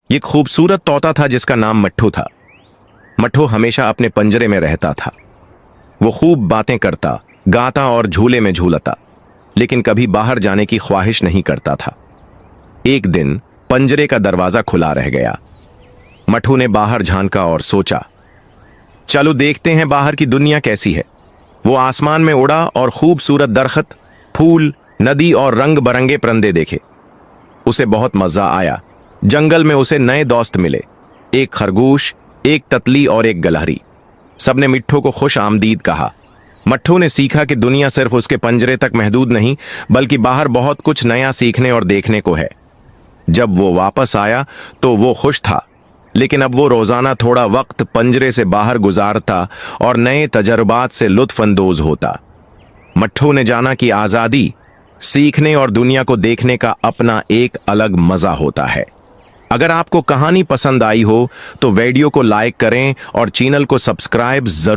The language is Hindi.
ये खूबसूरत तोता था जिसका नाम मट्ठू था। मट्ठू हमेशा अपने पंजरे में रहता था। वो खूब बातें करता, गाता और झूले में झूलता, लेकिन कभी बाहर जाने की ख्वाहिश नहीं करता था। एक दिन पंजरे का दरवाजा खुला रह गया। मट्ठू ने बाहर झांका और सोचा, चलो देखते हैं बाहर की दुनिया कैसी है। वो आसमान में उड़ा और खूबसूरत दरख्त, फूल, नदी और रंग बरंगे परिंदे देखे। उसे बहुत मजा आया। जंगल में उसे नए दोस्त मिले, एक खरगोश, एक तितली और एक गलहरी। सबने मिट्ठू को खुश आमदीद कहा। मट्ठू ने सीखा कि दुनिया सिर्फ उसके पंजरे तक महदूद नहीं, बल्कि बाहर बहुत कुछ नया सीखने और देखने को है। जब वो वापस आया तो वो खुश था, लेकिन अब वो रोजाना थोड़ा वक्त पंजरे से बाहर गुजारता और नए तजर्बात से लुत्फ अंदोज होता। मट्ठू ने जाना कि आजादी, सीखने और दुनिया को देखने का अपना एक अलग मजा होता है। अगर आपको कहानी पसंद आई हो तो वीडियो को लाइक करें और चैनल को सब्सक्राइब जरूर